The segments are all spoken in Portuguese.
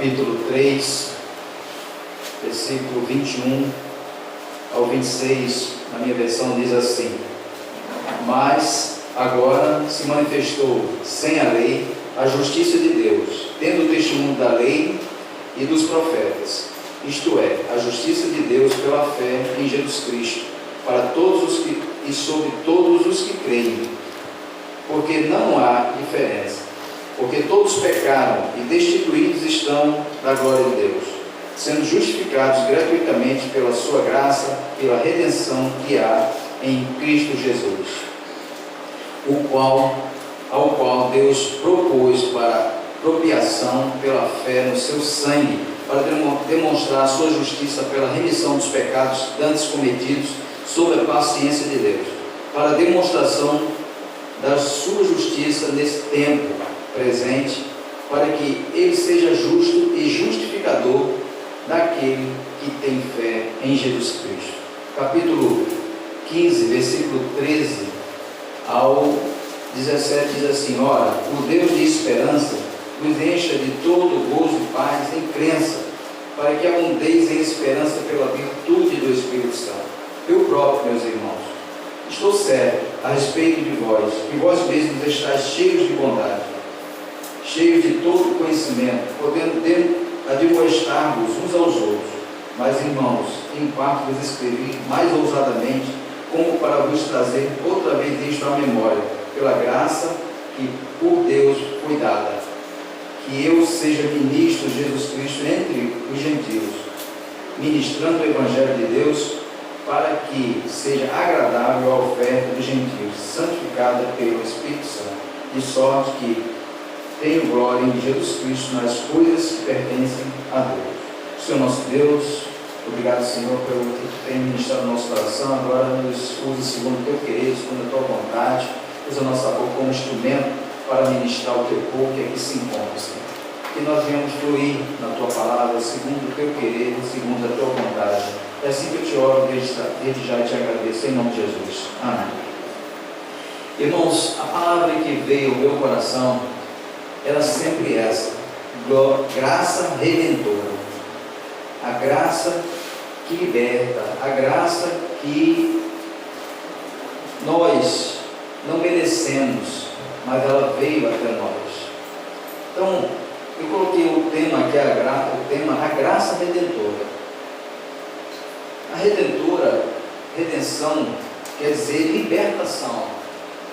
capítulo 3, versículo 21 ao 26, na minha versão diz assim: mas agora se manifestou sem a lei a justiça de Deus, tendo o testemunho da lei e dos profetas, isto é, a justiça de Deus pela fé em Jesus Cristo, para todos os que e sobre todos os que creem, porque não há diferença, porque todos pecaram e destituídos estão da glória de Deus, sendo justificados gratuitamente pela sua graça, pela redenção que há em Cristo Jesus, ao qual Deus propôs para propiação pela fé no seu sangue, para demonstrar a sua justiça pela remissão dos pecados dantes cometidos sob a paciência de Deus, para demonstração da sua justiça nesse tempo presente, para que ele seja justo e justificador daquele que tem fé em Jesus Cristo. Capítulo 15, versículo 13 ao 17 diz assim: ora, o Deus de esperança vos encha de todo gozo e paz em crença, para que abundeis em esperança pela virtude do Espírito Santo. Eu próprio, meus irmãos, estou certo a respeito de vós, que vós mesmos estáis cheios de bondade, cheios de todo conhecimento, podendo admoestar-vos uns aos outros. Mas, irmãos, em parte vos escrevi mais ousadamente, como para vos trazer outra vez isto à memória, pela graça que por Deus foi dada, que eu seja ministro de Jesus Cristo entre os gentios, ministrando o Evangelho de Deus, para que seja agradável a oferta dos gentios, santificada pelo Espírito Santo, de sorte que tenho glória em Jesus Cristo nas coisas que pertencem a Deus. Senhor nosso Deus, obrigado, Senhor, pelo que tem ministrado no nosso coração. Agora nos use segundo o teu querer, segundo a tua vontade. Usa a nossa boca como instrumento para ministrar o teu povo que aqui se encontra, Senhor. Que nós venhamos fluir na tua palavra, segundo o teu querer, segundo a tua vontade. É assim que eu te oro desde já e te agradeço, em nome de Jesus. Amém. Irmãos, a palavra que veio ao meu coração era sempre essa: graça redentora. A graça que liberta, a graça que nós não merecemos, mas ela veio até nós. Então, eu coloquei o tema aqui, a graça redentora. A redenção quer dizer libertação,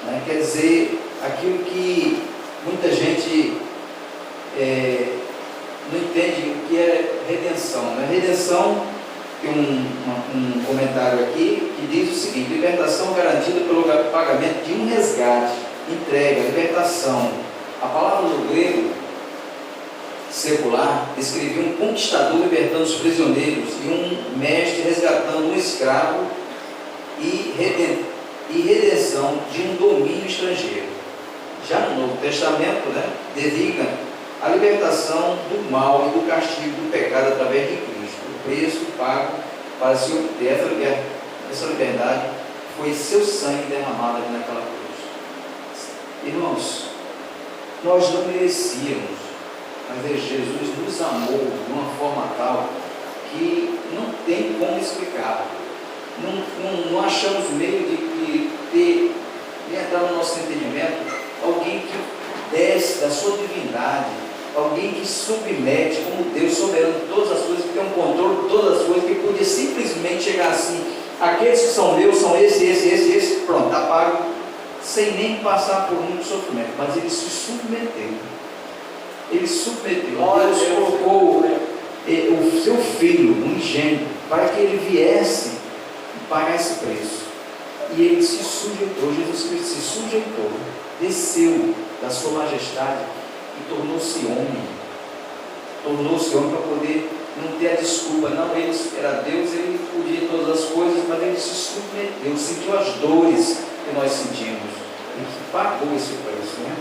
né? Quer dizer aquilo que muita gente não entende o que é redenção, né? Redenção, tem um comentário aqui que diz o seguinte: libertação garantida pelo pagamento de um resgate, entrega, libertação. A palavra no grego secular descrevia um conquistador libertando os prisioneiros e um mestre resgatando um escravo e redenção de um domínio estrangeiro. Já no Novo Testamento, né, designa a libertação do mal e do castigo do pecado através de Cristo. O preço pago para se obter essa liberdade foi seu sangue derramado ali naquela cruz. Irmãos, nós não merecíamos, mas Jesus nos amou de uma forma tal que não tem como explicar. Não achamos meio de entrar no nosso entendimento alguém que desce da sua divindade, alguém que submete como Deus soberano de todas as coisas, que tem um controle de todas as coisas, que podia simplesmente chegar assim: aqueles que são meus são esse, pronto, está pago, sem nem passar por muito sofrimento. Mas ele se submeteu. Deus colocou o seu filho, o unigênito, para que ele viesse pagar esse preço. E ele se sujeitou, Jesus Cristo se sujeitou, desceu da sua majestade e tornou-se homem. Para poder não ter a desculpa, não, ele era Deus, ele podia todas as coisas, mas ele se submeteu, sentiu as dores que nós sentimos e que pagou esse preço, né?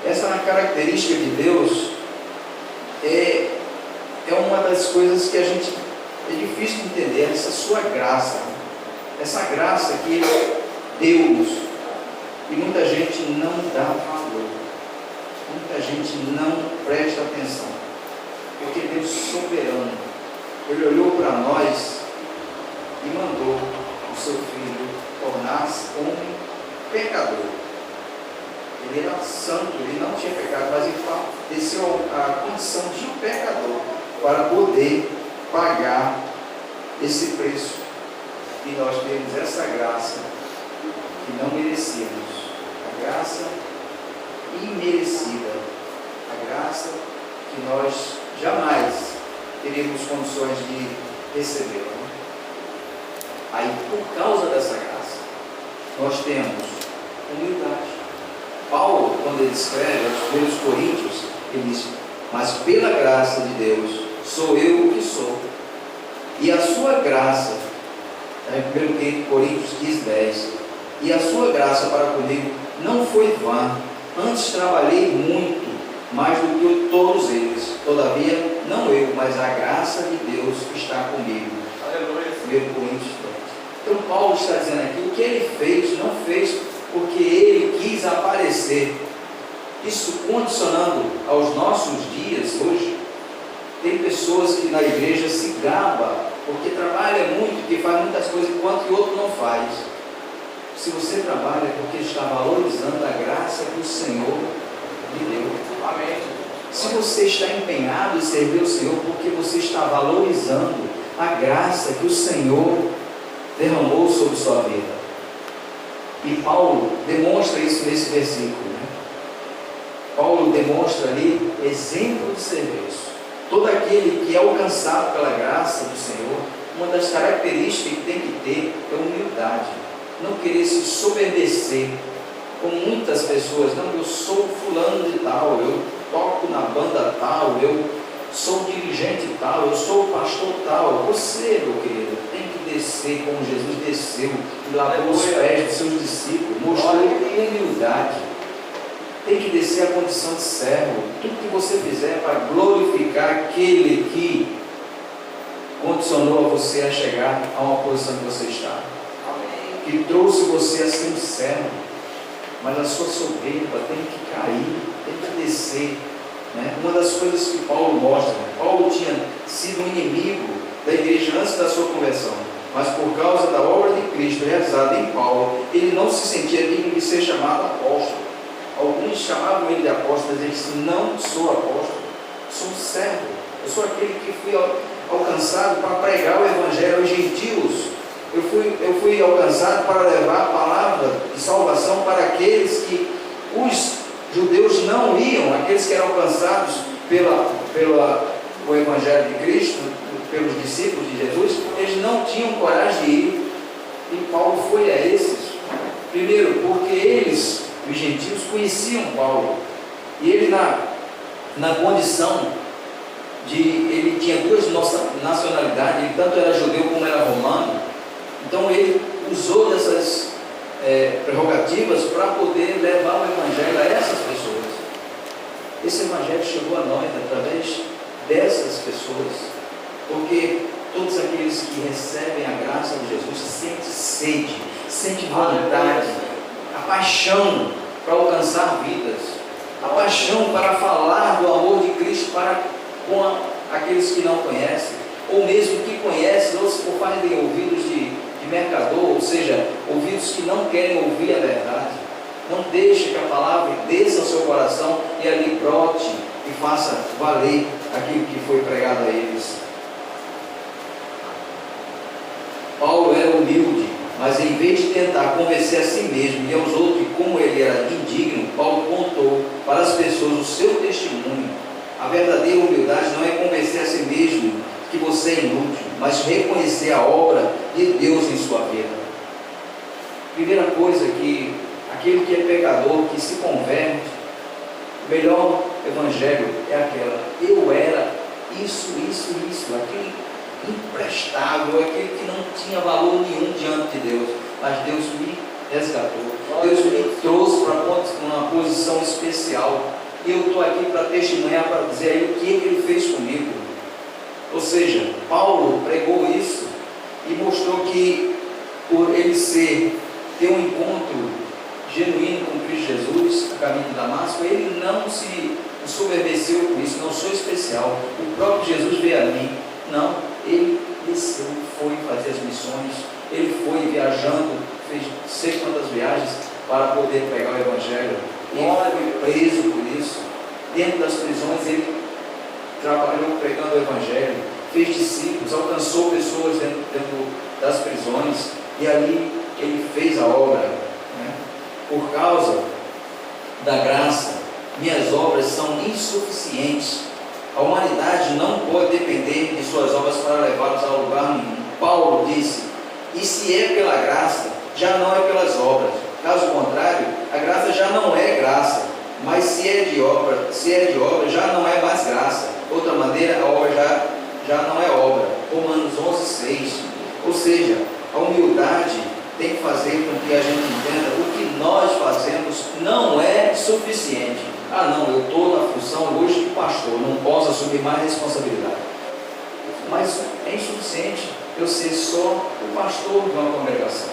Essa característica de Deus é uma das coisas que é difícil de entender, essa sua graça, essa graça que Deus, e muita gente não dá valor, muita gente não presta atenção. porque Deus soberano, Ele olhou para nós e mandou o seu Filho tornar-se homem pecador. Ele era santo, ele não tinha pecado, mas ele desceu a condição de um pecador para poder pagar esse preço. E nós temos essa graça que não merecíamos, a graça imerecida, a graça que nós jamais teríamos condições de recebê-la. Aí, por causa dessa graça, nós temos humildade. Paulo, quando ele escreve aos primeiros Coríntios, ele diz: mas pela graça de Deus sou eu o que sou, e a sua graça, em 1 Coríntios 15:10, e a sua graça para comigo não foi vã, antes trabalhei muito, mais do que todos eles, todavia não eu, mas a graça de Deus está comigo. Aleluia. 1 Coríntios 10. Então Paulo está dizendo aqui, o que ele fez, não fez porque ele quis aparecer. Isso condicionando aos nossos dias hoje. Tem pessoas que na igreja se gabam porque trabalha muito, que faz muitas coisas enquanto o outro não faz. Se você trabalha é porque está valorizando a graça que o Senhor lhe deu. Amém. Se você está empenhado em servir o Senhor, porque você está valorizando a graça que o Senhor derramou sobre sua vida. E Paulo demonstra isso nesse versículo, né? Paulo demonstra ali exemplo de serviço. Todo aquele que é alcançado pela graça do Senhor, uma das características que tem que ter é humildade. Não querer se soberbecer, como muitas pessoas. Não, eu sou fulano de tal, eu toco na banda tal, eu sou dirigente tal, eu sou pastor tal. Você, meu querido, tem que descer como Jesus desceu e lavou os pés dos seus discípulos, mostrou humildade. Tem que descer a condição de servo. Tudo que você fizer para glorificar aquele que condicionou a você a chegar a uma posição que você está. Que trouxe você a ser um servo. Mas a sua soberba tem que cair, tem que descer. Né? Uma das coisas que Paulo mostra, Paulo tinha sido um inimigo da igreja antes da sua conversão, mas por causa da obra de Cristo realizada em Paulo, ele não se sentia digno de ser chamado apóstolo. Alguns chamavam ele de apóstolo, mas ele disse: não sou apóstolo, sou um servo, eu sou aquele que fui alcançado para pregar o evangelho aos gentios. Eu fui alcançado para levar a palavra de salvação para aqueles que os judeus não iam, aqueles que eram alcançados pelo evangelho de Cristo, pelos discípulos de Jesus, eles não tinham coragem de ir. E Paulo foi a esses. Primeiro, porque eles, os gentios, conheciam Paulo. E ele, na condição de... Ele tinha duas nacionalidades, ele tanto era judeu como era romano. Então ele usou dessas prerrogativas para poder levar o evangelho a essas pessoas. Esse evangelho chegou a nós através dessas pessoas, porque todos aqueles que recebem a graça de Jesus sentem sede, sentem vontade, a paixão para alcançar vidas, a paixão para falar do amor de Cristo com aqueles que não conhecem, ou mesmo que conhecem, ou se por parte de ouvidos de mercador, ou seja, ouvidos que não querem ouvir a verdade. Não deixe que a palavra desça ao seu coração e ali brote e faça valer aquilo que foi pregado a eles. Paulo era humilde, mas em vez de tentar convencer a si mesmo e aos outros de como ele era indigno, Paulo contou para as pessoas o seu testemunho. A verdadeira humildade não é convencer a si mesmo que você é inútil, mas reconhecer a obra de Deus em sua vida. Primeira coisa, que aquele que é pecador, que se converte, o melhor evangelho é aquela: eu era isso, aquele imprestável, aquele que não tinha valor nenhum diante de Deus, mas Deus me resgatou, Deus me trouxe para uma posição especial, e eu estou aqui para testemunhar, para dizer aí o que ele fez comigo. Ou seja, Paulo pregou isso e mostrou que por ele ter um encontro genuíno com Cristo Jesus, no caminho de Damasco, ele não se ensoberbeceu com isso, não sou especial, o próprio Jesus veio a mim. Não, ele desceu, foi fazer as missões, ele foi viajando, fez não sei quantas viagens para poder pregar o Evangelho. Ele foi preso por isso. Dentro das prisões ele trabalhou pregando o Evangelho, fez discípulos, alcançou pessoas dentro das prisões, e ali ele fez a obra, né? Por causa da graça, minhas obras são insuficientes. A humanidade não pode depender de suas obras para levá-los a lugar nenhum. Paulo disse: e se é pela graça, já não é pelas obras. Caso contrário, a graça já não é graça, mas se é de obra, já não é mais graça. Outra maneira, a obra já não é obra. Romanos 11:6. Ou seja, a humildade tem que fazer com que a gente entenda o que nós fazemos não é suficiente. Ah, não, eu estou na função hoje de pastor, não posso assumir mais responsabilidade. Mas é insuficiente eu ser só o pastor de uma congregação.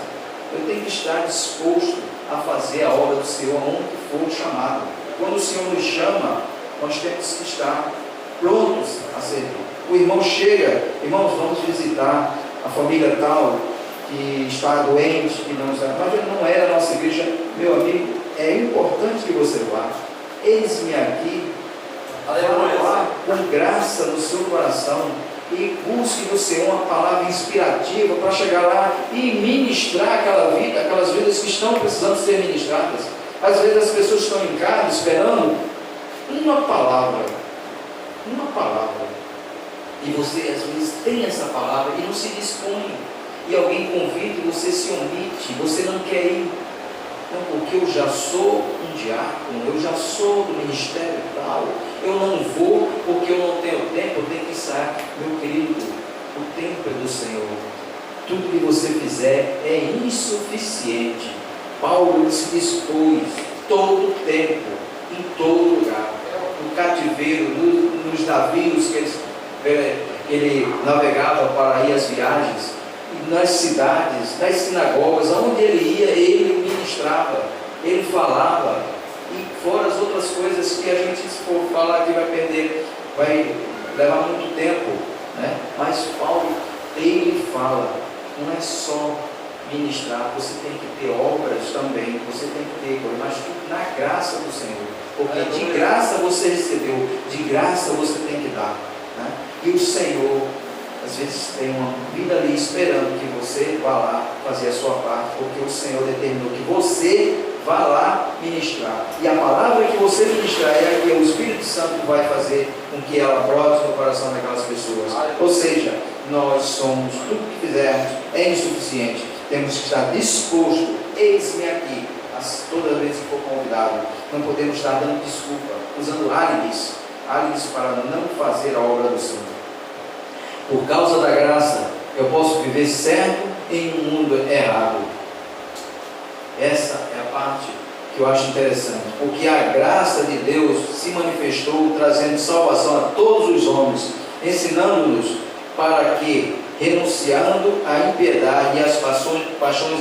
Eu tenho que estar disposto a fazer a obra do Senhor onde for chamado. Quando o Senhor nos chama, nós temos que estar prontos a servir. O irmão chega: irmãos, vamos visitar a família tal que está doente, que não está, mas não é a nossa igreja. Meu amigo, é importante que você vá. Eis-me aqui, vá com graça no seu coração e busque do Senhor uma palavra inspirativa para chegar lá e ministrar aquelas vidas que estão precisando ser ministradas. Às vezes as pessoas estão em casa esperando uma palavra, e você às vezes tem essa palavra e não se dispõe, e alguém convida e você se omite, você não quer ir. Não, porque eu já sou um diácono, eu já sou do ministério tal, eu não vou porque eu não tenho tempo. Eu tenho que sair. Meu querido, o tempo é do Senhor. Tudo que você fizer é insuficiente. Paulo se dispôs todo o tempo, em todo lugar, no cativeiro, nos navios que ele navegava para ir às viagens, nas cidades, nas sinagogas, aonde ele ia, ele ministrava, ele falava, e fora as outras coisas que a gente, se for falar aqui, vai levar muito tempo, né? Mas Paulo, ele fala, não é só ministrar, você tem que ter obras também, você tem que ter coisas, mas tudo na graça do Senhor, porque de graça você recebeu, de graça você tem que dar, né? E o Senhor às vezes tem uma vida ali esperando que você vá lá fazer a sua parte, porque o Senhor determinou que você vá lá ministrar, e a palavra que você ministrar é a que o Espírito Santo vai fazer com que ela brote no coração daquelas pessoas. Ou seja, nós somos, tudo que fizermos é insuficiente, temos que estar disposto. Eis-me aqui, toda vez que for convidado. Não podemos estar dando desculpa, usando álibis para não fazer a obra do Senhor. Por causa da graça, eu posso viver certo em um mundo errado. Essa é a parte que eu acho interessante, porque a graça de Deus se manifestou trazendo salvação a todos os homens, ensinando-nos para que, renunciando à impiedade e às paixões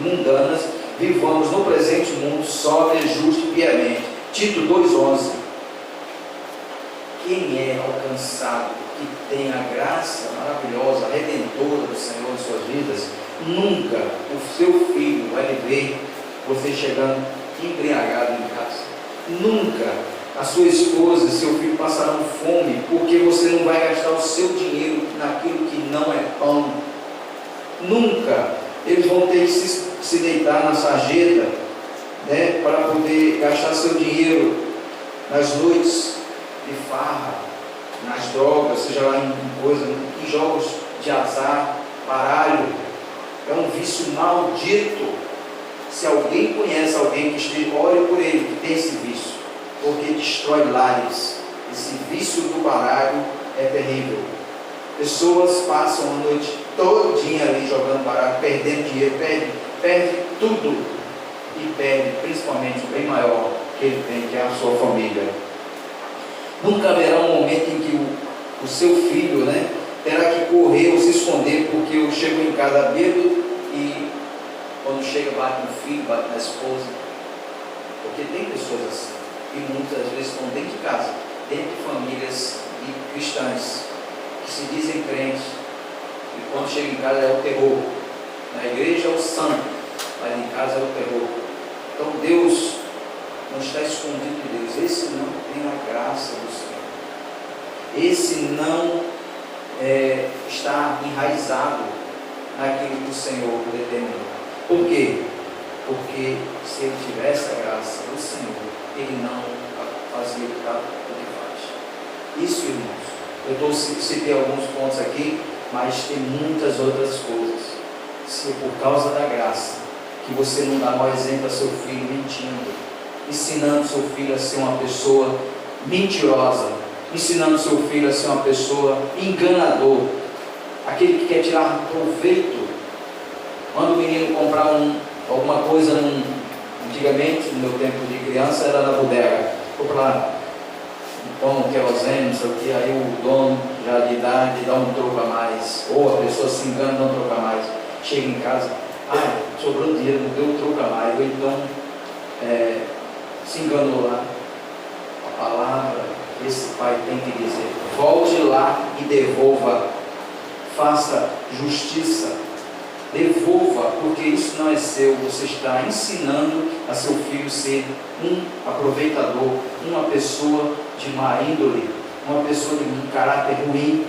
mundanas, vivamos no presente mundo sóbrio, justo e piamente. Tito 2,11. Quem é alcançado, que tem a graça maravilhosa, redentora do Senhor em suas vidas, nunca o seu filho vai ver você chegando embriagado em casa. Nunca a sua esposa e seu filho passarão fome, porque você não vai gastar o seu dinheiro naquilo que não é pão. Nunca eles vão ter que se deitar na sarjeta, né, para poder gastar seu dinheiro nas noites de farra, nas drogas, seja lá em jogos de azar, baralho. É um vício maldito. Se alguém conhece alguém que esteja, ore por ele, que tem esse vício, porque destrói lares. Esse vício do baralho é terrível. Pessoas passam a noite todinha ali jogando baralho, perdendo dinheiro, perde tudo, e perde principalmente o bem maior que ele tem, que é a sua família. Nunca haverá um momento em que o seu filho, né, terá que correr ou se esconder porque eu chego em casa bêbado, e quando chega bate no filho, bate na esposa, porque tem pessoas assim. e muitas vezes estão dentro de casa, dentro de famílias cristãs, que se dizem crentes, e quando chega em casa é o terror. Na igreja é o santo, mas em casa é o terror. Então Deus não está escondido de Deus. Esse não tem a graça do Senhor. Esse não está enraizado naquilo que o Senhor determinou. Por quê? Porque se ele tivesse a graça do Senhor, ele não fazia o que faz. Isso, irmãos, eu citei alguns pontos aqui, mas tem muitas outras coisas. Se é por causa da graça que você não dá mau exemplo a seu filho mentindo, ensinando seu filho a ser uma pessoa mentirosa, ensinando seu filho a ser uma pessoa enganador, aquele que quer tirar proveito. Manda o menino comprar alguma coisa, antigamente, no meu tempo de criança, era na bodega, comprar um pão, querosene, não sei o que, aí o dono já lhe dá um troco a mais, ou a pessoa se engana, dá um troco a mais, chega em casa, sobrou dinheiro, não deu um troco a mais, ou então se enganou lá. A palavra que esse pai tem que dizer: volte lá e devolva, faça justiça, devolva, porque isso não é seu. Você está ensinando a seu filho ser um aproveitador, uma pessoa de má índole, uma pessoa de um caráter ruim.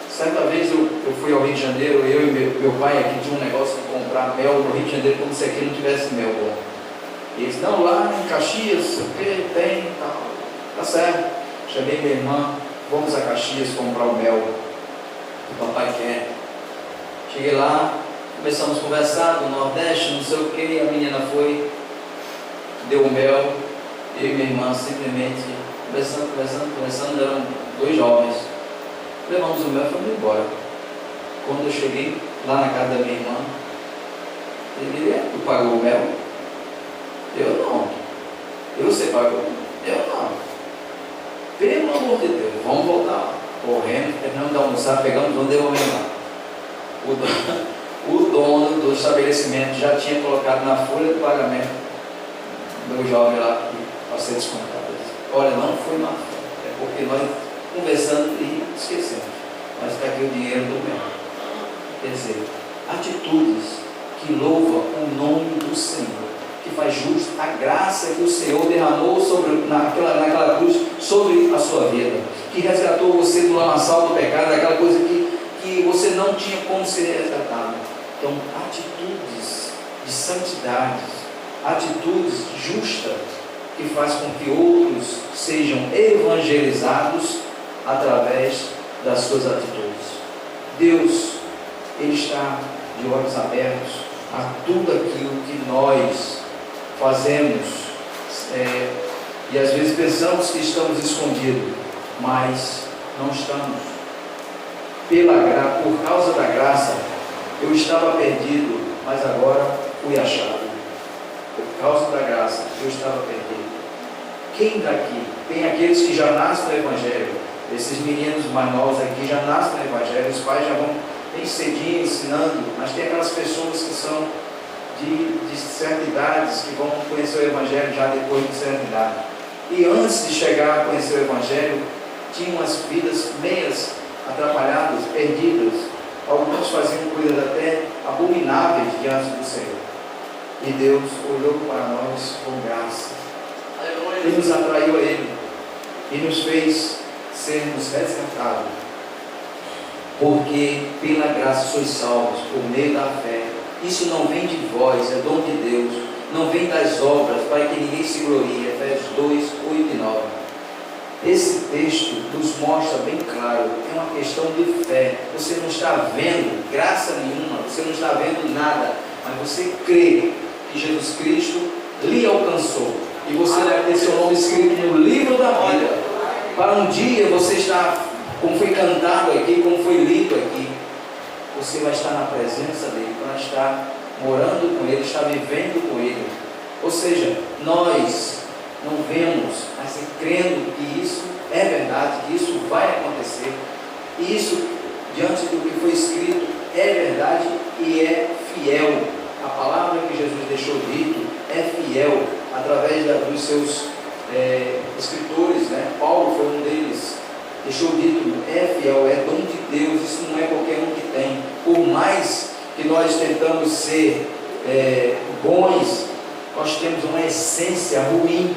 Certa vez eu fui ao Rio de Janeiro, eu e meu pai aqui tinha um negócio de comprar mel no Rio de Janeiro, como se aqui não tivesse mel bom. E eles, não, lá em Caxias, o que tem, tá certo. Chamei minha irmã, vamos a Caxias comprar o mel que o papai quer. Cheguei lá, começamos a conversar do Nordeste, não sei o que, a menina foi, deu o mel, eu e minha irmã simplesmente conversando, eram dois jovens. Levamos o mel e fomos embora. Quando eu cheguei lá na casa da minha irmã, ele, tu pagou o mel? Eu não. Você pagou? Eu não. Pelo amor de Deus, vamos voltar. Correndo, terminamos de almoçar, pegamos, vamos devolver lá. O dono do estabelecimento já tinha colocado na folha de pagamento do jovem lá para ser descontado. Olha, não foi má fé, é porque nós conversando e esquecemos, mas está aqui o dinheiro do mel. Quer dizer, atitudes que louvam o nome do Senhor, que faz justo a graça que o Senhor derramou naquela cruz sobre a sua vida, que resgatou você do lamaçal do pecado, daquela coisa que você não tinha como ser resgatado. Então, atitudes de santidade, atitudes justas, que faz com que outros sejam evangelizados através das suas atitudes. Deus, Ele está de olhos abertos a tudo aquilo que nós fazemos, e às vezes pensamos que estamos escondidos, mas não estamos. Por causa da graça, eu estava perdido, mas agora fui achado. Por causa da graça, eu estava perdido. Quem daqui? Tem aqueles que já nascem no Evangelho. Esses meninos mais novos aqui já nascem no Evangelho. Os pais já vão bem cedinho ensinando, mas tem aquelas pessoas que são de certa idade, que vão conhecer o Evangelho já depois de certa idade. E antes de chegar a conhecer o Evangelho, tinham umas vidas meias atrapalhadas, perdidas. Alguns faziam coisas até abomináveis diante do Senhor. E Deus olhou para nós com graça. Ele nos atraiu a Ele e nos fez sermos resgatados. Porque pela graça sois salvos, por meio da fé. Isso não vem de vós, é dom de Deus. Não vem das obras, para que ninguém se glorie. Efésios 2, 8 e 9. Esse texto nos mostra bem claro, é uma questão de fé. Você não está vendo graça nenhuma, você não está vendo nada, mas você crê que Jesus Cristo lhe alcançou, e você deve ter seu nome escrito no livro da vida, para um dia você estar, como foi cantado aqui, como foi lido aqui, você vai estar na presença dele, vai estar morando com ele, estar vivendo com ele. Ou seja, nós não vemos, mas crendo que isso é verdade, que isso vai acontecer, e isso, diante do que foi escrito, é verdade e é fiel. A palavra que Jesus deixou dito é fiel a através dos seus escritores, né? Paulo foi um deles, deixou dito: é fiel, é dom de Deus, isso não é qualquer um que tem. Por mais que nós tentamos ser bons, nós temos uma essência ruim,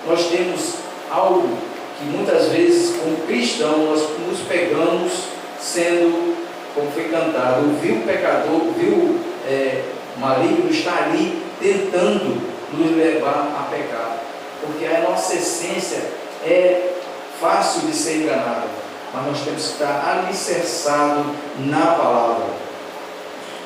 nós temos algo que muitas vezes, como cristão, nós nos pegamos sendo, como foi cantado, o vil pecador, o vil maligno está ali tentando nos levar a pecar, porque a nossa essência é fácil de ser enganada, mas nós temos que estar alicerçados na palavra,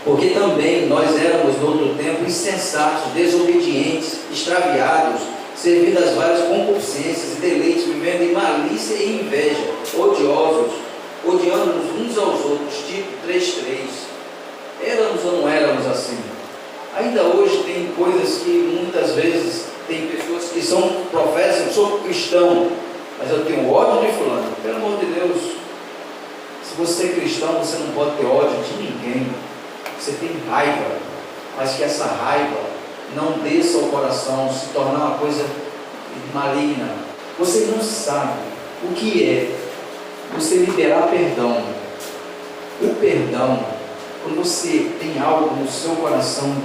porque também nós éramos no outro tempo insensatos, desobedientes, extraviados, servindo às várias concupiscências e deleites, vivendo em malícia e inveja, odiosos, odiando-nos uns aos outros, tipo 3:3. Éramos ou não éramos assim? Ainda hoje tem coisas que muitas vezes tem pessoas que professam: sou cristão, mas eu tenho ódio de fulano. Pelo amor de Deus, se você é cristão, você não pode ter ódio de ninguém. Você tem raiva, mas que essa raiva não desça ao coração, se tornar uma coisa maligna. Você não sabe o que é você liberar perdão. O perdão, quando você tem algo no seu coração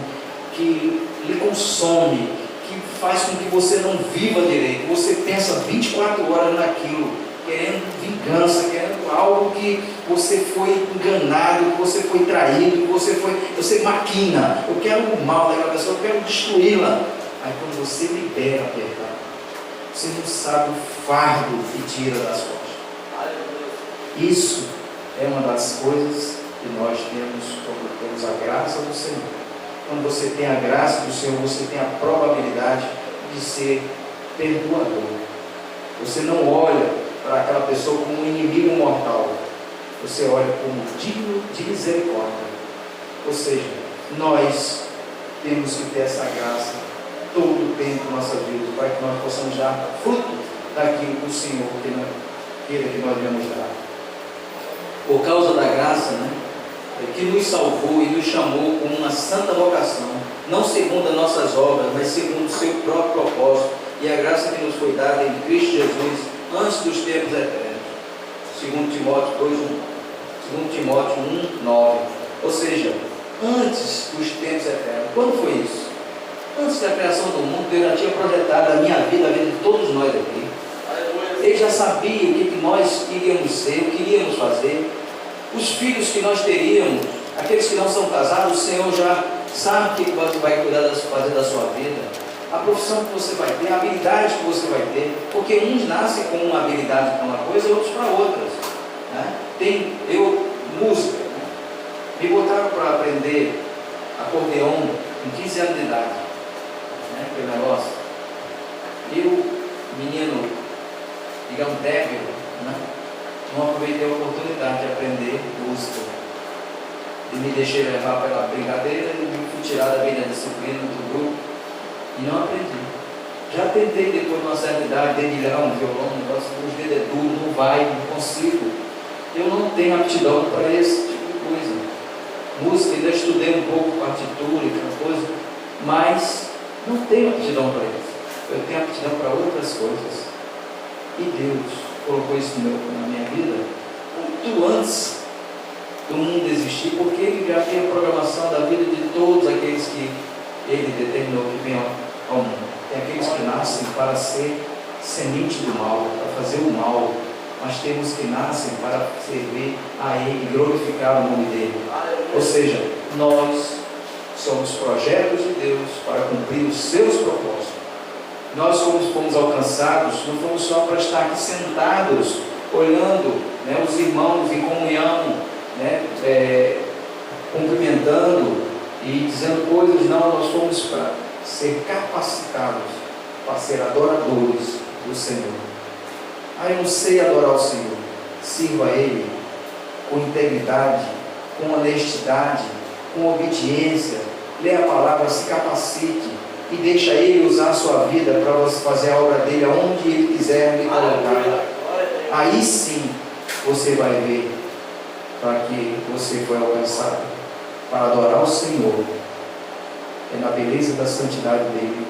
que lhe consome, que faz com que você não viva direito, você pensa 24 horas naquilo, querendo vingança, querendo algo que você foi enganado, que você foi traído, que você maquina: eu quero o mal daquela pessoa, eu quero destruí-la. Aí quando você libera perdão, você não sabe o fardo que tira das costas. Isso é uma das coisas que nós temos quando temos a graça do Senhor. Quando você tem a graça do Senhor, você tem a probabilidade de ser perdoador. Você não olha para aquela pessoa como um inimigo mortal, você olha como digno de misericórdia. Ou seja, nós temos que ter essa graça todo o tempo na nossa vida, para que nós possamos dar fruto daquilo que o Senhor queira que nós devemos dar. Por causa da graça, que nos salvou e nos chamou com uma santa vocação, não segundo as nossas obras, mas segundo o seu próprio propósito, e a graça que nos foi dada em Cristo Jesus antes dos tempos eternos. 2 Timóteo 1:9. Ou seja, antes dos tempos eternos. Quando foi isso? Antes da criação do mundo, Deus já tinha projetado a minha vida, a vida de todos nós aqui. Ele já sabia o que nós iríamos ser, o que iríamos fazer, os filhos que nós teríamos, aqueles que não são casados. O Senhor já sabe o que você vai cuidar de fazer da sua vida, a profissão que você vai ter, a habilidade que você vai ter, porque uns nascem com uma habilidade para uma coisa e outros para outras, música, me botaram para aprender acordeon com 15 anos de idade, aquele negócio. Eu, menino, digamos, débil, não aproveitei a oportunidade de aprender música, e me deixei levar pela brincadeira e me fui tirado da minha disciplina do grupo e não aprendi. Já tentei depois de uma certa idade dedilhar um violão, os dedos é duro, não vai, não consigo. Eu não tenho aptidão para esse tipo de coisa. Música, ainda estudei um pouco partitura e aquela coisa, mas não tenho aptidão para isso. Eu tenho aptidão para outras coisas. E Deus colocou isso na minha vida muito antes do mundo existir, porque Ele já tem a programação da vida de todos aqueles que Ele determinou que venham ao mundo. Tem aqueles que nascem para ser semente do mal, para fazer o mal, mas temos que nascem para servir a Ele e glorificar o nome dEle. Ou seja, nós somos projetos de Deus para cumprir os seus propósitos. Nós fomos alcançados, não fomos só para estar aqui sentados, olhando os irmãos em comunhão, cumprimentando e dizendo coisas. Não, nós fomos para ser capacitados para ser adoradores do Senhor. Eu não sei adorar o Senhor. Sirva a Ele com integridade, com honestidade, com obediência. Leia a palavra, se capacite e deixa Ele usar a sua vida para você fazer a obra dEle aonde Ele quiser lhe colocar. Aí sim você vai ver para que você foi alcançado, para adorar o Senhor. É na beleza da santidade dEle,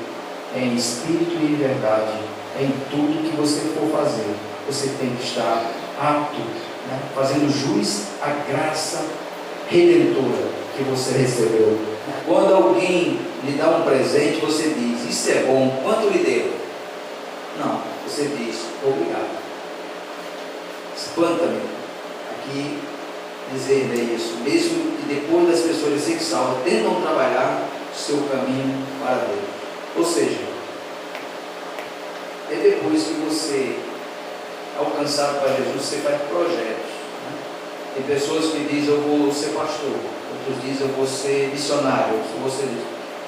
em espírito e em verdade, em tudo que você for fazer. Você tem que estar apto, né? Fazendo jus à graça redentora que você recebeu. Quando alguém lhe dá um presente, você diz: isso é bom, quanto lhe deu? Não, você diz: obrigado. Espanta-me aqui dizer isso, mesmo que depois das pessoas serem salvas, tentam trabalhar o seu caminho para Deus. Ou seja, é depois que você alcançado para Jesus, você faz projetos, né? Tem pessoas que dizem: eu vou ser pastor, outros dizem: eu vou ser missionário, outros vou ser...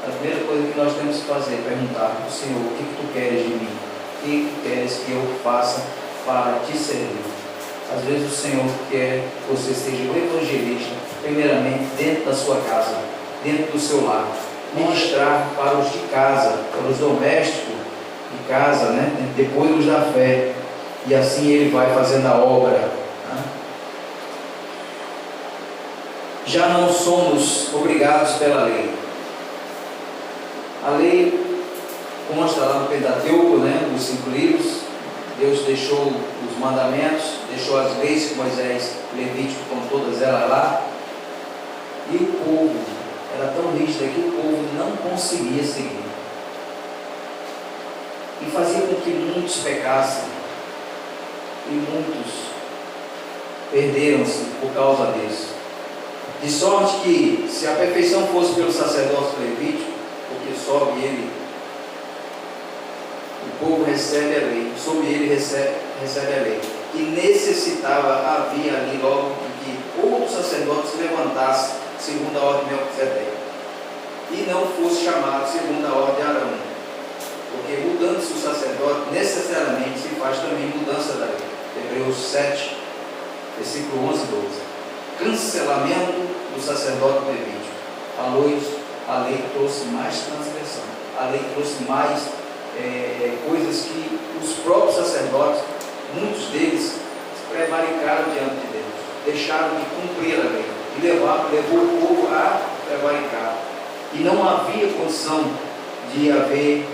A primeira coisa que nós temos que fazer é perguntar ao Senhor: o que tu queres de mim? O que tu queres que eu faça para te servir? Às vezes o Senhor quer que você seja um evangelista, primeiramente dentro da sua casa, dentro do seu lar, ministrar para os de casa, para os domésticos de casa, né? Depois os da fé, e assim ele vai fazendo a obra, né? Já não somos obrigados pela lei. A lei consta lá no Pentateuco, né? Nos 5 livros. Deus deixou os mandamentos, deixou as leis que Moisés, Levítico, com todas elas lá, e o povo era tão rígido que o povo não conseguia seguir, e fazia com que muitos pecassem, e muitos perderam-se por causa disso. De sorte que, se a perfeição fosse pelo sacerdócio levítico, porque sobe ele, o povo recebe a lei, sob ele recebe a lei, e necessitava, havia ali logo que outro sacerdote se levantasse segundo a ordem de Melquisedeque, e não fosse chamado segundo a ordem de Arão, porque mudando-se o sacerdote, necessariamente se faz também mudança da lei. Hebreus 7, versículo 11 e 12. Cancelamento do sacerdote levítico. A lei trouxe mais transgressão, a lei trouxe mais coisas que os próprios sacerdotes, muitos deles, prevaricaram diante de Deus, deixaram de cumprir a lei, e levou o povo a prevaricar, e não havia condição de haver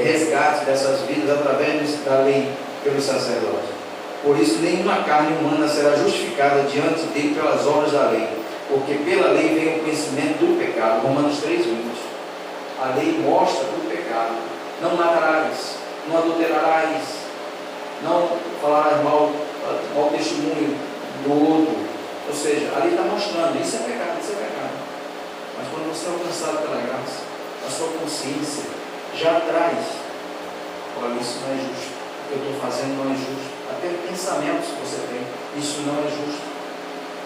resgate dessas vidas através da lei pelos sacerdotes. Por isso, nenhuma carne humana será justificada diante dele pelas obras da lei, porque pela lei vem o conhecimento do pecado. Romanos 3:20. A lei mostra o pecado: não matarás, não adulterarás, não falarás mal testemunho do outro. Ou seja, a lei está mostrando: isso é pecado, isso é pecado. Mas quando você é alcançado pela graça, a sua consciência já traz: olha, isso não é justo, o que eu estou fazendo não é justo. Até pensamentos que você tem: isso não é justo.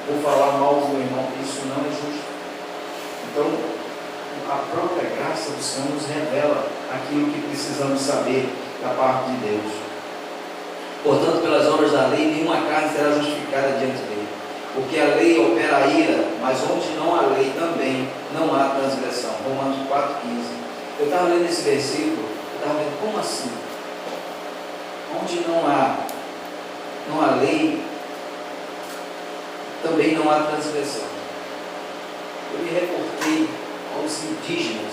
Vou falar mal do meu irmão, isso não é justo. Então, a própria graça do Senhor nos revela aquilo que precisamos saber da parte de Deus. Portanto, pelas obras da lei, nenhuma carne será justificada diante dele, porque a lei opera a ira, mas onde não há lei também não há transgressão. Romanos 4:15. Eu estava lendo esse versículo, eu estava vendo: como assim? Onde não há lei, também não há transgressão. Eu me reportei aos indígenas,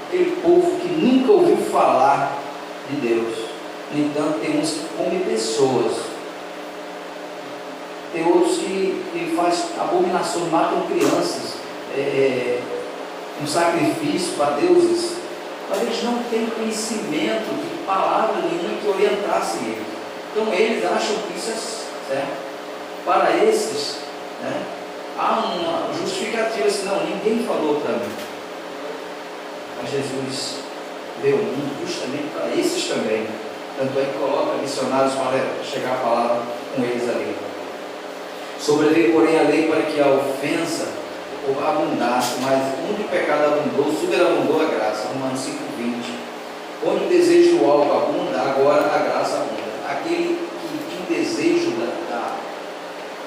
aquele povo que nunca ouviu falar de Deus. No entanto, tem uns que comem pessoas, tem outros que fazem abominações, matam crianças, um sacrifício para deuses, mas eles não têm conhecimento de palavra nenhuma que orientasse eles. Então eles acham que isso é certo. Para esses, né, há uma justificativa assim: não, ninguém falou para mim. Mas Jesus veio ao mundo justamente para esses também. Tanto é que coloca missionários para chegar a palavra com eles ali. Sobreveio, porém, a lei para que a ofensa abundasse, mas onde o pecado abundou, superabundou a graça. Romanos 5:20. Onde o desejo do álcool abunda, agora a graça abunda. Aquele que tinha desejo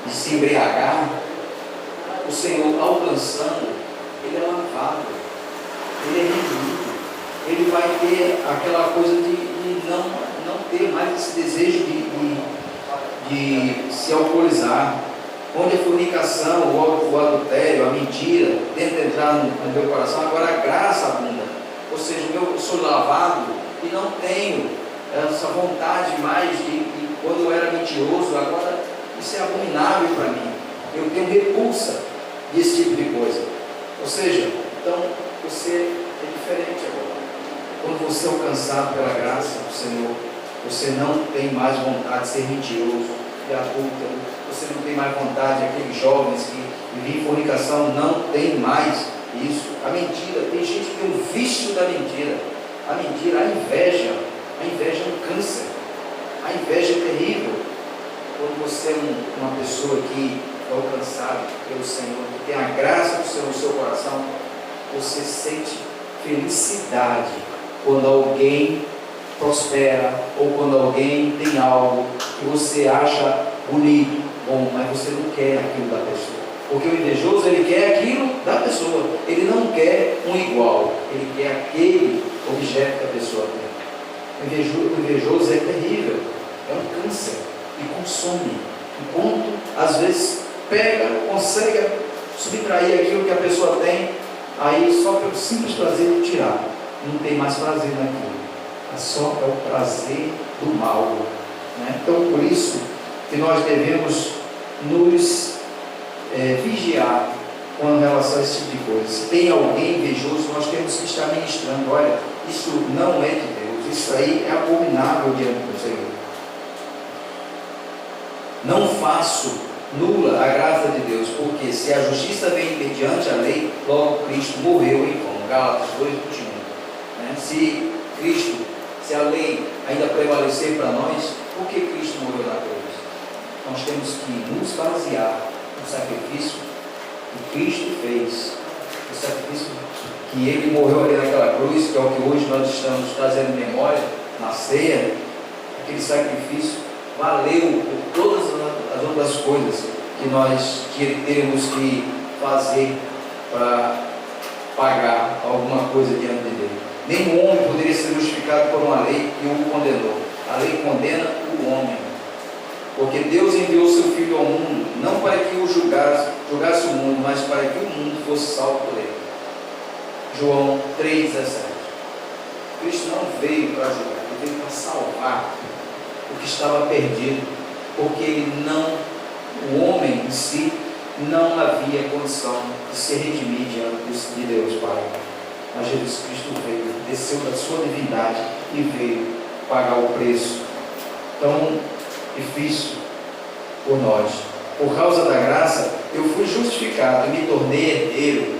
de se embriagar, o Senhor alcançando, ele é lavado, ele é redimido, ele vai ter aquela coisa de não ter mais esse desejo de se alcoolizar. Onde a fornicação, o adultério, a mentira tenta entrar no meu coração, agora a graça abunda. ou seja, eu sou lavado e não tenho essa vontade mais de quando eu era mentiroso, agora isso é abominável para mim. Eu tenho repulsa desse tipo de coisa. Ou seja, então você é diferente agora. Quando você é alcançado pela graça do Senhor, você não tem mais vontade de ser mentiroso, de adúltero, você não tem mais vontade, aqueles jovens que vivem em fornicação, não tem mais isso. A mentira, tem gente que tem o vício da mentira. A mentira, a inveja é um câncer, a inveja é terrível. Quando você é uma pessoa que é alcançada pelo Senhor, que tem a graça do Senhor no seu coração, você sente felicidade quando alguém prospera, ou quando alguém tem algo que você acha bonito, bom, mas você não quer aquilo da pessoa. Porque o invejoso, ele quer aquilo da pessoa, ele não quer um igual, ele quer aquele objeto que a pessoa tem. O invejoso é terrível, é um câncer, e consome, enquanto às vezes pega, consegue subtrair aquilo que a pessoa tem, aí só pelo simples prazer de tirar, não tem mais prazer naquilo, só é o prazer do mal, né? Então por isso que nós devemos nos vigiar com relação a esse tipo de coisa. Se tem alguém invejoso, nós temos que estar ministrando, olha, isso não é de Deus, isso aí é abominável diante do Senhor. Não faço nula a graça de Deus, porque se a justiça vem mediante a lei, logo Cristo morreu em vão. Gálatas 2:21. Se a lei ainda prevalecer para nós, por que Cristo morreu na cruz? Nós temos que nos basear no sacrifício que Cristo fez, o sacrifício que Ele morreu ali naquela cruz, que é o que hoje nós estamos trazendo em memória na ceia. Aquele sacrifício valeu por todas as outras coisas que nós temos que fazer para pagar alguma coisa diante dele. Nenhum homem poderia ser justificado por uma lei que o condenou. A lei condena o homem, porque Deus enviou seu Filho ao mundo, não para que o julgasse o mundo, mas para que o mundo fosse salvo por ele. João 3,17. Cristo não veio para julgar, ele veio para salvar o que estava perdido, porque o homem em si não havia condição de se redimir diante de Deus Pai. Mas Jesus Cristo veio, desceu da sua divindade e veio pagar o preço tão difícil por nós. Por causa da graça, eu fui justificado e me tornei herdeiro,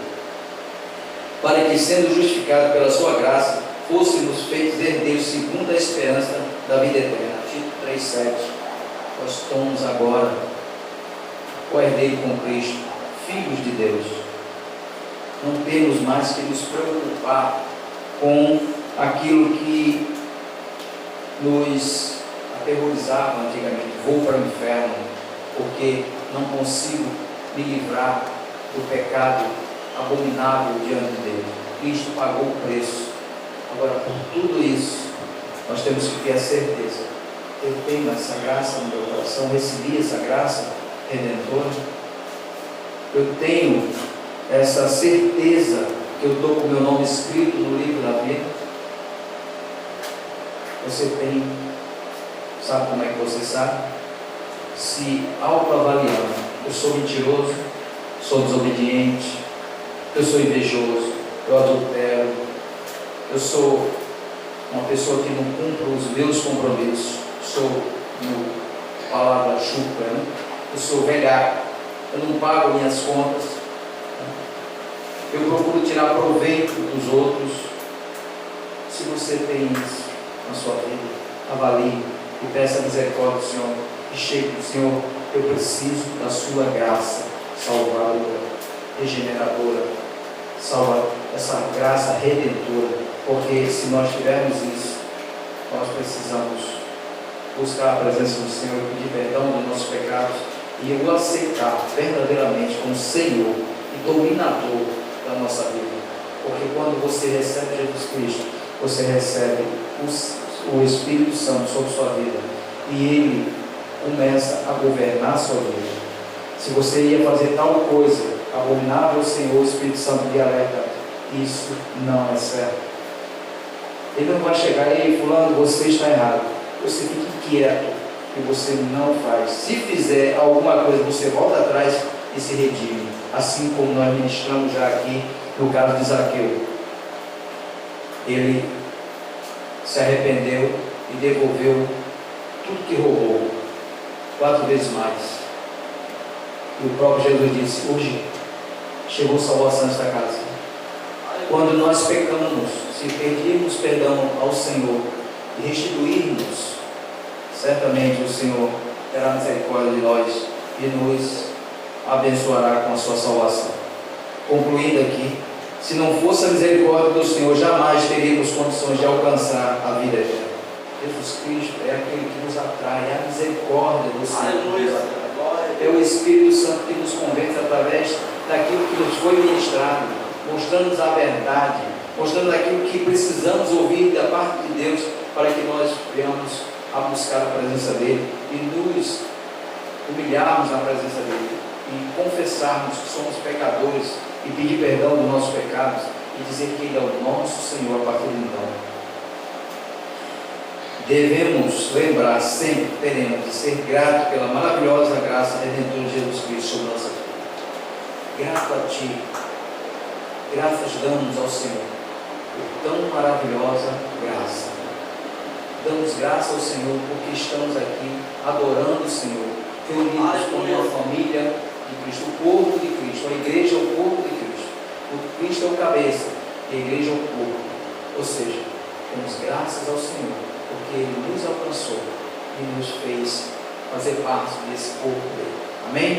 para que, sendo justificado pela sua graça, fôssemos feitos herdeiros segundo a esperança da vida eterna. Tito 3,7. Nós somos agora o herdeiro com Cristo, filhos de Deus. Não temos mais que nos preocupar com aquilo que nos aterrorizava antigamente. Vou para o inferno porque não consigo me livrar do pecado abominável diante dele. Cristo pagou o preço. Agora, por tudo isso, nós temos que ter a certeza: eu tenho essa graça no meu coração, recebi essa graça redentora, eu tenho essa certeza que eu estou com o meu nome escrito no livro da vida. Você tem, sabe como é que você sabe? Se autoavaliando: eu sou mentiroso, sou desobediente, eu sou invejoso, eu adultero, eu sou uma pessoa que não cumpre os meus compromissos, sou, palavra chucra, né? Eu sou velhaco, eu não pago minhas contas, eu procuro tirar proveito dos outros. Se você tem isso na sua vida, avalie e peça misericórdia do Senhor, e chegue do Senhor: eu preciso da sua graça salvadora, regeneradora, essa graça redentora, porque se nós tivermos isso, nós precisamos buscar a presença do Senhor, pedir perdão dos nossos pecados e o aceitar verdadeiramente como Senhor e dominador da nossa vida. Porque quando você recebe Jesus Cristo, você recebe o Espírito Santo sobre sua vida e Ele começa a governar a sua vida. Se você ia fazer tal coisa abominável, o Senhor, o Espírito Santo lhe alerta: isso não é certo. Ele não vai chegar aí, fulano, você está errado. Você fica quieto, que você não faz. Se fizer alguma coisa, você volta atrás e se redime. Assim como nós ministramos já aqui no caso de Zaqueu. Ele se arrependeu e devolveu tudo que roubou, 4 vezes mais. E o próprio Jesus disse: hoje chegou salvação nesta casa. Quando nós pecamos, se pedirmos perdão ao Senhor e restituirmos, certamente o Senhor terá misericórdia de nós e nos abençoará com a sua salvação. Concluindo aqui, se não fosse a misericórdia do Senhor, jamais teríamos condições de alcançar a vida eterna. Jesus Cristo é aquele que nos atrai, é a misericórdia do Senhor que nos atrai. É o Espírito Santo que nos convence através daquilo que nos foi ministrado, mostrando-nos a verdade, mostrando aquilo que precisamos ouvir da parte de Deus, para que nós venhamos a buscar a presença dEle e nos humilharmos na presença dEle e confessarmos que somos pecadores e pedir perdão dos nossos pecados e dizer que Ele é o nosso Senhor a partir de então. Devemos lembrar sempre, teremos de ser grato pela maravilhosa graça redentora de Jesus Cristo sobre nossa vida. Grato a Ti, graças damos ao Senhor por tão maravilhosa graça. Damos graça ao Senhor porque estamos aqui adorando o Senhor, reunidos como uma família de Cristo, o corpo de Cristo. A igreja é o corpo de Cristo. O Cristo é o cabeça e a igreja é o corpo. Ou seja, damos graças ao Senhor porque Ele nos alcançou e nos fez fazer parte desse corpo dele. Amém?